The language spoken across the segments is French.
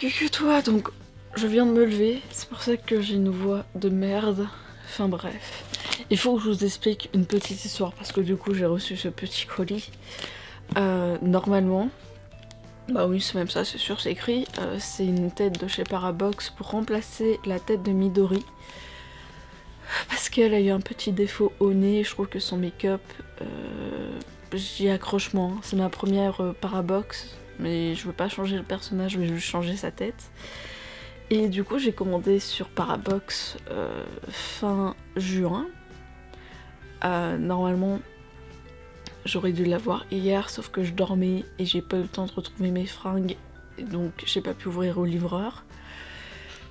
Coucou toi, donc je viens de me lever, c'est pour ça que j'ai une voix de merde. Enfin bref, il faut que je vous explique une petite histoire parce que du coup j'ai reçu ce petit colis. Normalement, bah oui c'est même ça, c'est sûr, c'est écrit, c'est une tête de chez Parabox pour remplacer la tête de Midori. Parce qu'elle a eu un petit défaut au nez, je trouve que son make-up, j'y accroche moins. C'est ma première Parabox, mais je veux pas changer le personnage, je vais juste changer sa tête. Et du coup j'ai commandé sur Parabox fin juin. Normalement j'aurais dû l'avoir hier, sauf que je dormais et j'ai pas eu le temps de retrouver mes fringues, et donc j'ai pas pu ouvrir au livreur.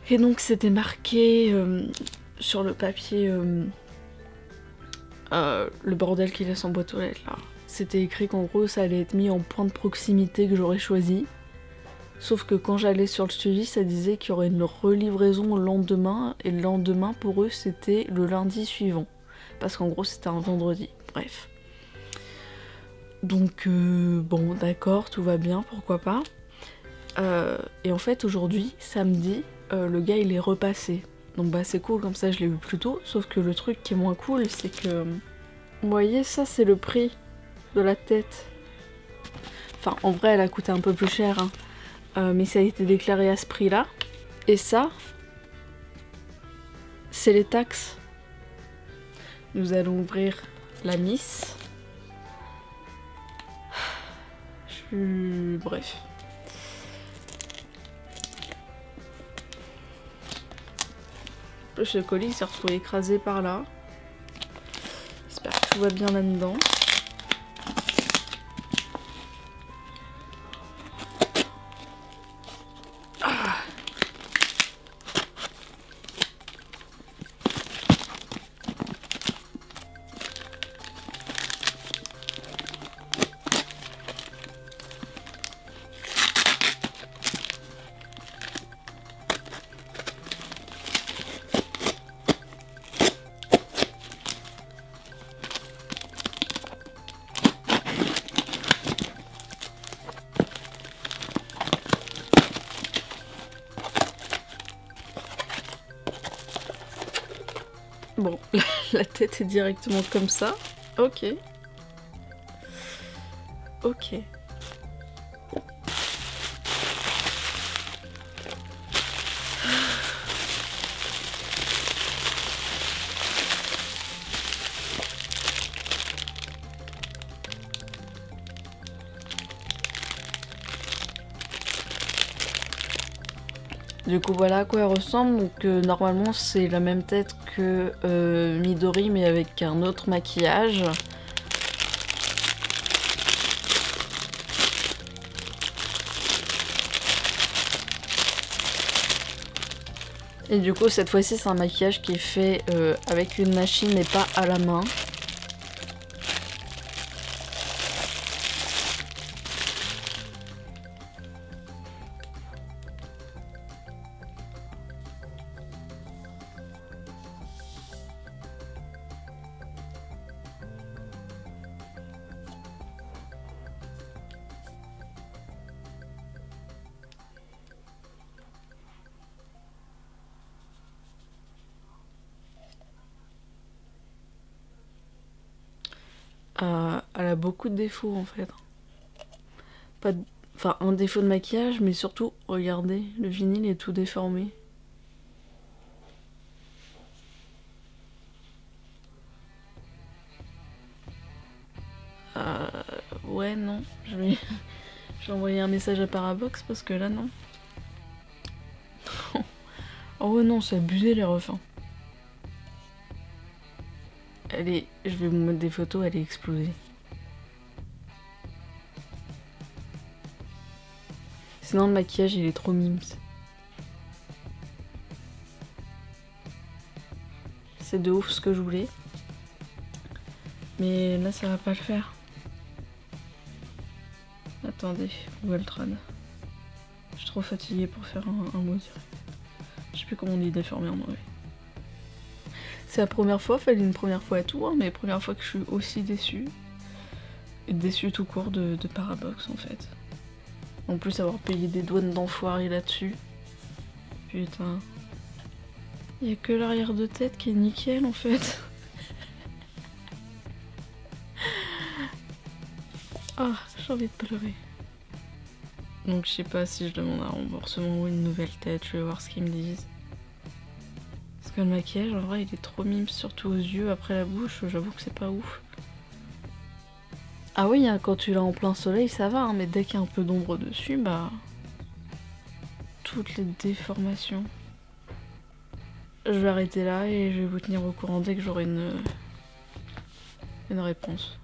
Et donc c'était marqué sur le papier le bordel qu'il laisse en boîte aux lettres là. C'était écrit qu'en gros ça allait être mis en point de proximité que j'aurais choisi. Sauf que quand j'allais sur le suivi, ça disait qu'il y aurait une relivraison le lendemain, et le lendemain pour eux c'était le lundi suivant. Parce qu'en gros c'était un vendredi, bref. Donc bon d'accord, tout va bien, pourquoi pas. Et en fait aujourd'hui, samedi, le gars il est repassé. Donc bah c'est cool, comme ça je l'ai vu plus tôt, sauf que le truc qui est moins cool c'est que... Vous voyez ça c'est le prix de la tête. Enfin en vrai elle a coûté un peu plus cher hein. Mais ça a été déclaré à ce prix là. Et ça, c'est les taxes. Nous allons ouvrir la Miss. Bref. Le colis s'est retrouvé écrasé par là. J'espère que tout va bien là-dedans. Bon, la tête est directement comme ça. Ok. Ok. Du coup voilà à quoi elle ressemble, donc normalement c'est la même tête que Midori mais avec un autre maquillage. Et du coup cette fois-ci c'est un maquillage qui est fait avec une machine et pas à la main. Elle a beaucoup de défauts en fait. Pas de... Enfin, un défaut de maquillage, mais surtout, regardez, le vinyle est tout déformé. Ouais, non, je vais envoyer un message à Parabox parce que là, non. Oh ouais, non, c'est abusé les refs. Elle est... Je vais vous mettre des photos, elle est explosée. Sinon, le maquillage, il est trop mimes. C'est de ouf ce que je voulais. Mais là, ça va pas le faire. Attendez, Voltron. Je suis trop fatiguée pour faire un mot direct. Je sais plus comment on dit déformé en anglais. C'est la première fois, fallait une première fois à tout, hein, mais la première fois que je suis aussi déçue. Et déçue tout court de Parabox en fait. En plus avoir payé des douanes d'enfoirés là-dessus. Putain. Il y a que l'arrière de tête qui est nickel en fait. Ah, j'ai envie de pleurer. Donc je sais pas si je demande un remboursement ou une nouvelle tête, je vais voir ce qu'ils me disent. Parce que le maquillage en vrai il est trop mime, surtout aux yeux, après la bouche, j'avoue que c'est pas ouf. Ah oui, hein, quand tu l'as en plein soleil ça va, hein, mais dès qu'il y a un peu d'ombre dessus, bah... toutes les déformations. Je vais arrêter là et je vais vous tenir au courant dès que j'aurai une réponse.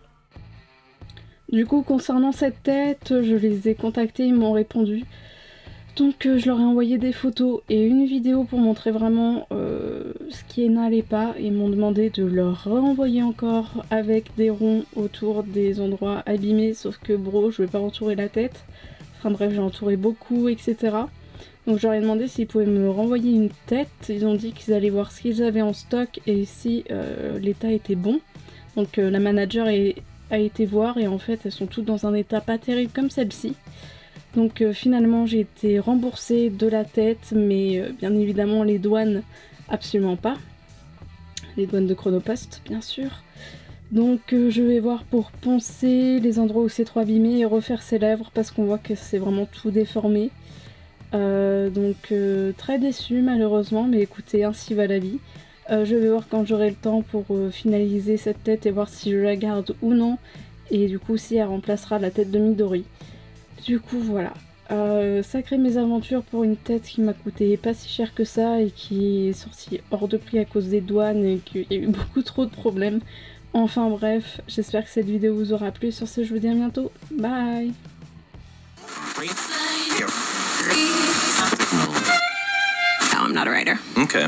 Du coup, concernant cette tête, je les ai contactés, ils m'ont répondu. Donc je leur ai envoyé des photos et une vidéo pour montrer vraiment ce qui n'allait pas. Ils m'ont demandé de leur renvoyer encore avec des ronds autour des endroits abîmés, sauf que bro, je vais pas entourer la tête. Enfin bref, j'ai entouré beaucoup, etc. Donc je leur ai demandé s'ils pouvaient me renvoyer une tête. Ils ont dit qu'ils allaient voir ce qu'ils avaient en stock et si l'état était bon. Donc la manager a été voir et en fait elles sont toutes dans un état pas terrible comme celle-ci. Donc finalement j'ai été remboursée de la tête, mais bien évidemment les douanes absolument pas. Les douanes de Chronopost bien sûr. Donc je vais voir pour poncer les endroits où c'est trop abîmé et refaire ses lèvres parce qu'on voit que c'est vraiment tout déformé. Donc très déçue malheureusement, mais écoutez, ainsi va la vie. Je vais voir quand j'aurai le temps pour finaliser cette tête et voir si je la garde ou non, et du coup si elle remplacera la tête de Midori. Du coup voilà, sacrée mésaventure pour une tête qui m'a coûté pas si cher que ça et qui est sortie hors de prix à cause des douanes et qu'il y a eu beaucoup trop de problèmes. Enfin bref, j'espère que cette vidéo vous aura plu. Sur ce, je vous dis à bientôt, bye. No, I'm not a writer. Okay.